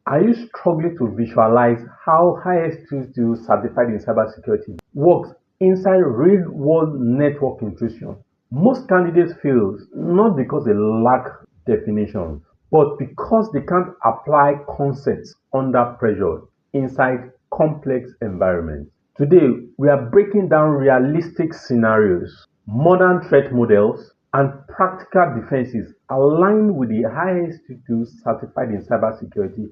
Are you struggling to visualize how ISC2 Certified in Cybersecurity works inside real-world network intrusion? Most candidates fail not because they lack definitions, but because they can't apply concepts under pressure inside complex environments. Today, we are breaking down realistic scenarios, modern threat models, and practical defenses aligned with the ISC2 Certified in Cybersecurity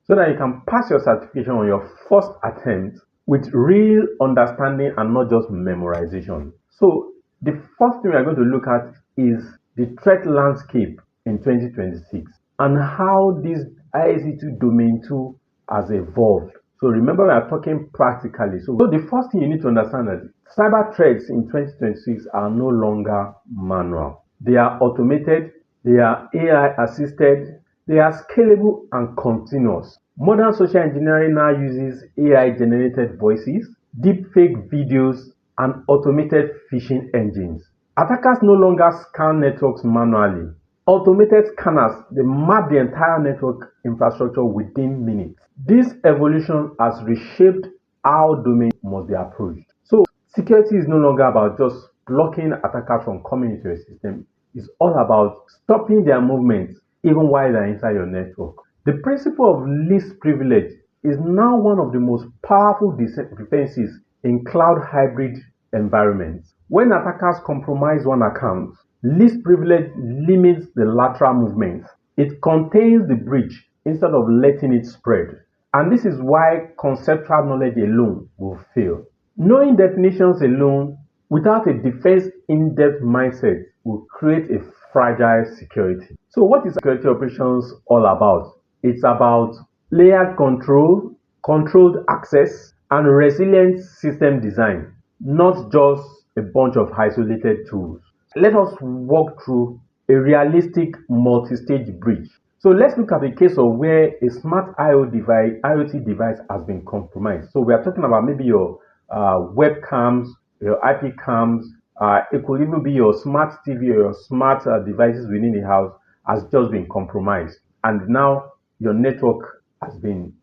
so that you can pass your certification on your first attempt with real understanding and not just memorization. So the first thing we are going to look at is the threat landscape in 2026 and how this ISC2 domain 2 has evolved. So remember, we are talking practically. So the first thing you need to understand is cyber threats in 2026 are no longer manual. They are automated, they are AI assisted, they are scalable and continuous. Modern social engineering now uses AI-generated voices, deepfake videos, and automated phishing engines. Attackers no longer scan networks manually. Automated scanners, they map the entire network infrastructure within minutes. This evolution has reshaped how domains must be approached. So security is no longer about just blocking attackers from coming into your system. It's all about stopping their movements even while they're inside your network. The principle of least privilege is now one of the most powerful defenses in cloud hybrid environments. When attackers compromise one account, least privilege limits the lateral movement. It contains the breach instead of letting it spread. And this is why conceptual knowledge alone will fail. Knowing definitions alone without a defense in-depth mindset will create a fragile security. So what is security operations all about? It's about layered control, controlled access, and resilient system design, not just a bunch of isolated tools. Let us walk through a realistic multi-stage breach. So let's look at a case of where a smart IoT device has been compromised. So we are talking about maybe your webcams, your IP cams, it could even be your smart TV or your smart devices within the house has just been compromised. And now your network has been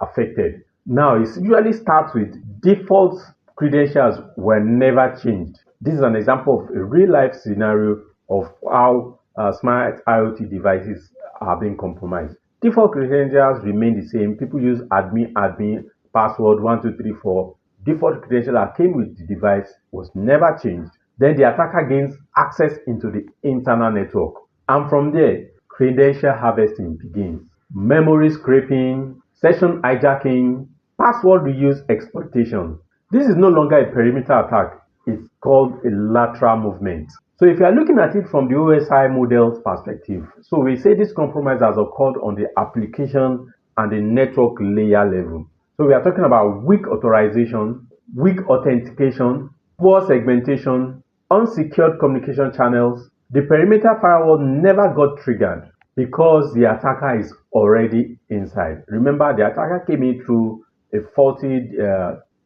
affected. Now, it usually starts with default credentials were never changed. This is an example of a real-life scenario of how smart IoT devices are being compromised. Default credentials remain the same. People use admin, password 1234. Default credential that came with the device was never changed. Then the attacker gains access into the internal network. And from there, credential harvesting begins. Memory scraping, session hijacking, password reuse exploitation. This is no longer a perimeter attack. It's called a lateral movement. So if you are looking at it from the OSI model's perspective, so we say this compromise has occurred on the application and the network layer level. So we are talking about weak authorization, weak authentication, poor segmentation, unsecured communication channels. The perimeter firewall never got triggered because the attacker is already inside. Remember, the attacker came in through a faulty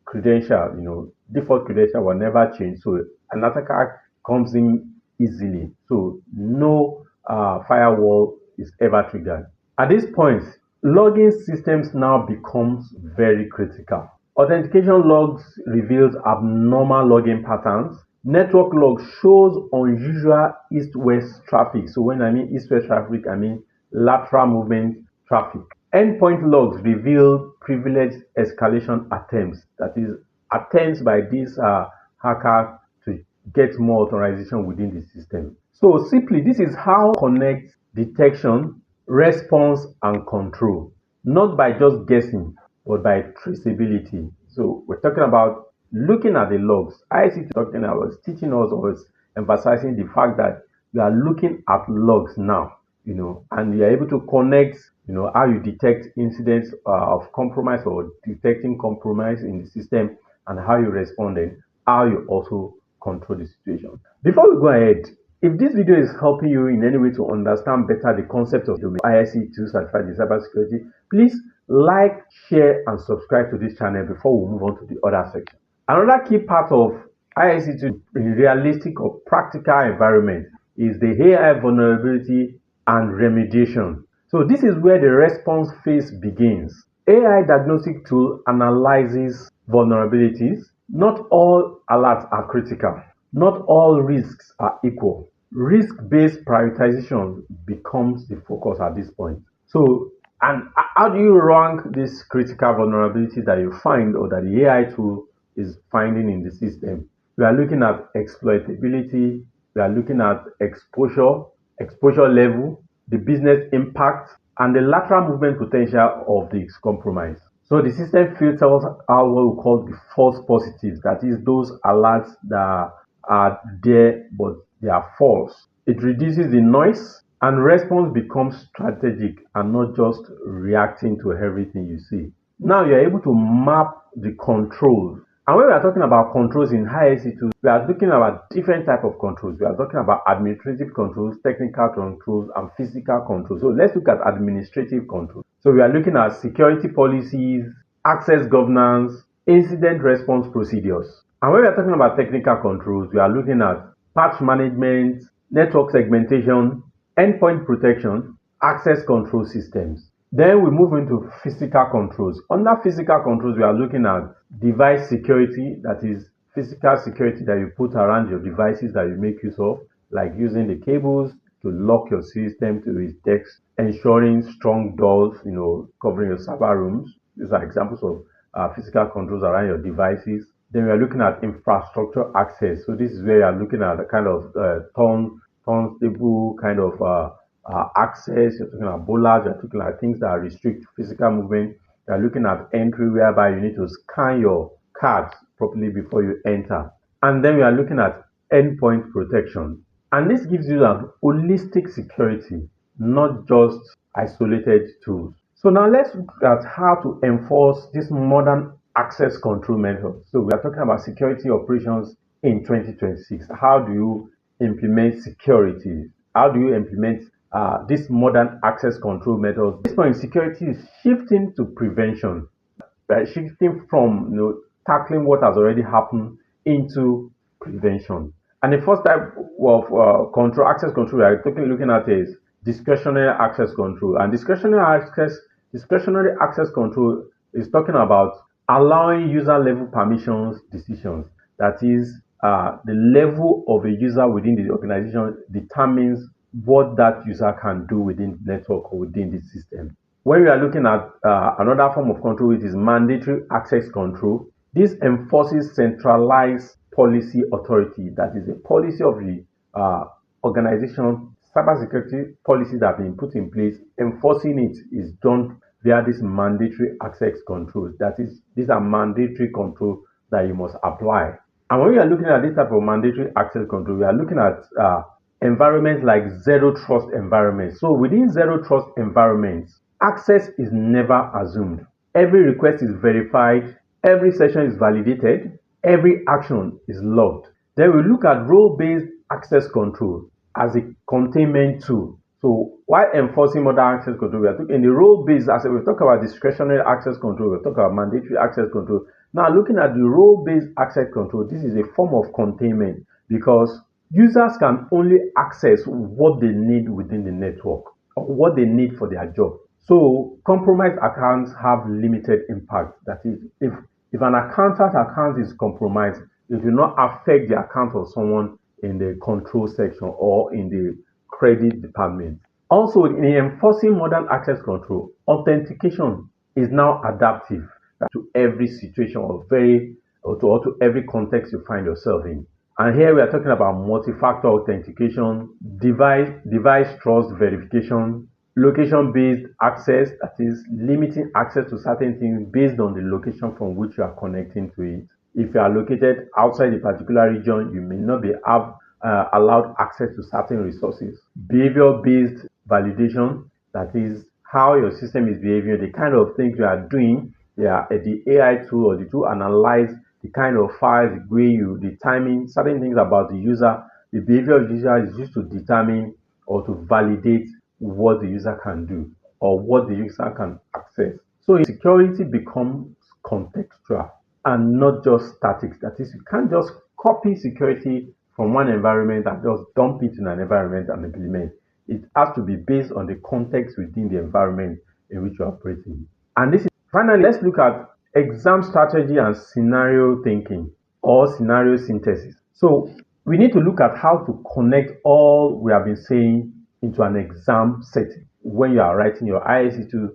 credential, default credential were never changed. So an attacker comes in easily. So no firewall is ever triggered. At this point, logging systems now becomes very critical. Authentication logs reveals abnormal login patterns. Network log shows unusual east-west traffic. So when I mean east-west traffic, I mean lateral movement traffic. Endpoint logs reveal privileged escalation attempts. That is, attempts by this hacker to get more authorization within the system. So simply, this is how connect detection, response, and control. Not by just guessing, but by traceability. So we're talking about looking at the logs. ISC2 talking about teaching us or emphasizing the fact that you are looking at logs now, and you're able to connect, how you detect incidents of compromise or detecting compromise in the system and how you respond and how you also control the situation. Before we go ahead, if this video is helping you in any way to understand better the concept of domain ISC2 Certified in Cybersecurity, please like, share, and subscribe to this channel before we move on to the other section. Another key part of ISC2 in realistic or practical environment is the AI vulnerability and remediation. So So this is where the response phase begins. AI diagnostic tool analyzes vulnerabilities. Not all alerts are critical. Not all risks are equal. Risk-based prioritization becomes the focus at this point. So, and how do you rank this critical vulnerability that you find or that the AI tool is finding in the system? We are looking at exploitability, we are looking at exposure level, the business impact, and the lateral movement potential of the compromise. So the system filters out what we call the false positives, that is those alerts that are there but they are false. It reduces the noise and response becomes strategic and not just reacting to everything you see. Now you're able to map the controls. And when we are talking about controls in ISC2, we are looking about different types of controls. We are talking about administrative controls, technical controls, and physical controls. So let's look at administrative controls. So we are looking at security policies, access governance, incident response procedures. And when we are talking about technical controls, we are looking at patch management, network segmentation, endpoint protection, access control systems. Then we move into physical controls. Under physical controls, we are looking at device security, that is physical security that you put around your devices that you make use of, like using the cables to lock your system to its desk, ensuring strong doors, covering your server rooms. These are examples of physical controls around your devices. Then we are looking at infrastructure access. So this is where you are looking at the kind of turnstable kind of access. You're talking about bollards, you're talking about things that restrict physical movement. You're looking at entry whereby you need to scan your cards properly before you enter. And then we are looking at endpoint protection. And this gives you an holistic security, not just isolated tools. So now let's look at how to enforce this modern access control method. So we are talking about security operations in 2026. How do you implement security? How do you implement this modern access control method? At this point, security is shifting to prevention, right? Shifting from tackling what has already happened into prevention. And the first type of access control we are looking at is discretionary access control. And discretionary access control is talking about allowing user level permissions decisions. That is, the level of a user within the organization determines what that user can do within the network or within the system. When we are looking at another form of control, it is mandatory access control. This enforces centralized policy authority. That is a policy of the organization, cybersecurity policy that have been put in place. Enforcing it is done via this mandatory access controls. That is, these are mandatory controls that you must apply. And when we are looking at this type of mandatory access control, we are looking at environments like zero trust environments. So within zero trust environments, access is never assumed. Every request is verified, every session is validated, every action is logged. Then we look at role-based access control as a containment tool. So while enforcing modern access control, we are talking in the role-based, as we talk about discretionary access control, we talk about mandatory access control. Now looking at the role-based access control, this is a form of containment because users can only access what they need within the network or what they need for their job. So compromised accounts have limited impact. That is, if an account is compromised, it will not affect the account of someone in the control section or in the credit department. Also, in enforcing modern access control, authentication is now adaptive to every situation or to every context you find yourself in. And here we are talking about multi-factor authentication, device trust verification, location-based access, that is limiting access to certain things based on the location from which you are connecting to it. If you are located outside a particular region, you may not be allowed access to certain resources. Behavior-based validation, that is how your system is behaving, the kind of things you are doing. The AI tool or the tool analyze the kind of files, the way the timing, certain things about the user. The behavior of the user is used to determine or to validate what the user can do or what the user can access. So security becomes contextual and not just static. That is, you can't just copy security from one environment and just dump it in an environment and implement. It has to be based on the context within the environment in which you're operating. And this is finally, let's look at exam strategy and scenario thinking or scenario synthesis. So we need to look at how to connect all we have been saying into an exam setting when you are writing your ISC2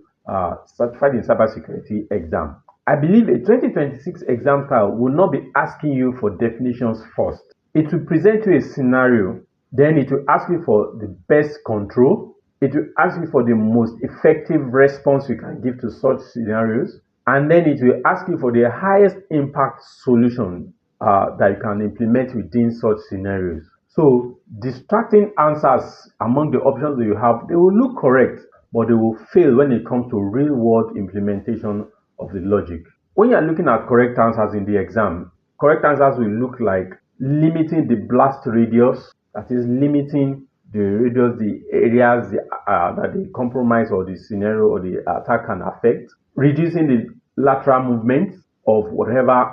Certified in Cybersecurity exam. I believe a 2026 exam style will not be asking you for definitions first. It will present you a scenario, then it will ask you for the best control. It will ask you for the most effective response you can give to such scenarios. And then it will ask you for the highest impact solution that you can implement within such scenarios. So distracting answers among the options that you have, they will look correct, but they will fail when it comes to real world implementation of the logic. When you are looking at correct answers in the exam, correct answers will look like limiting the blast radius, that is limiting the radius, the areas that the compromise or the scenario or the attack can affect, reducing the lateral movement of whatever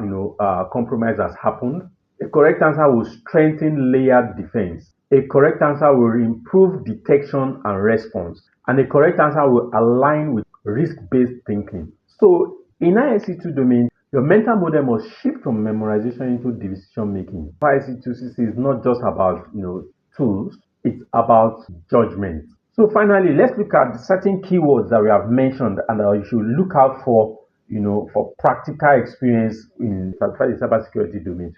compromise has happened. A correct answer will strengthen layered defense. A correct answer will improve detection and response. And a correct answer will align with risk-based thinking. So in ISC2 domain, your mental model must shift from memorization into decision making. ISC2 CC is not just about tools, it's about judgment. So finally, let's look at certain keywords that we have mentioned and that you should look out for for practical experience in cybersecurity domain.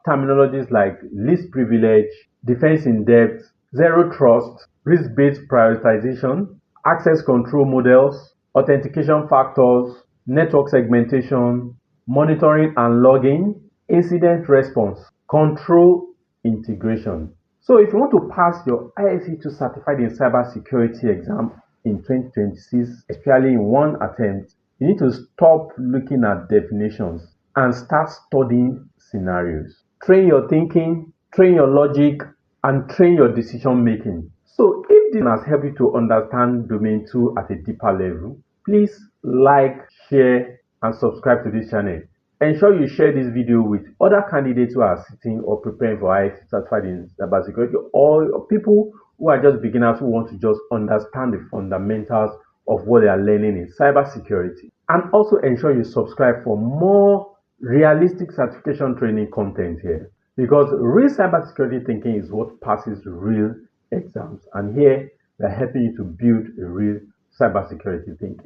Terminologies like least privilege, defense in depth, zero trust, risk-based prioritization, access control models, authentication factors, network segmentation, monitoring and logging, incident response, control integration. So if you want to pass your ISC2 Certified in Cybersecurity exam in 2026, especially in one attempt, you need to stop looking at definitions and start studying scenarios. Train your thinking, train your logic, and train your decision making. So if this has helped you to understand Domain 2 at a deeper level, please like, share, and subscribe to this channel. Ensure you share this video with other candidates who are sitting or preparing for ISC Certified in Cybersecurity, or people who are just beginners who want to just understand the fundamentals of what they are learning in cybersecurity. And also ensure you subscribe for more realistic certification training content here, because real cybersecurity thinking is what passes real exams. And here we're helping you to build a real cybersecurity thinking.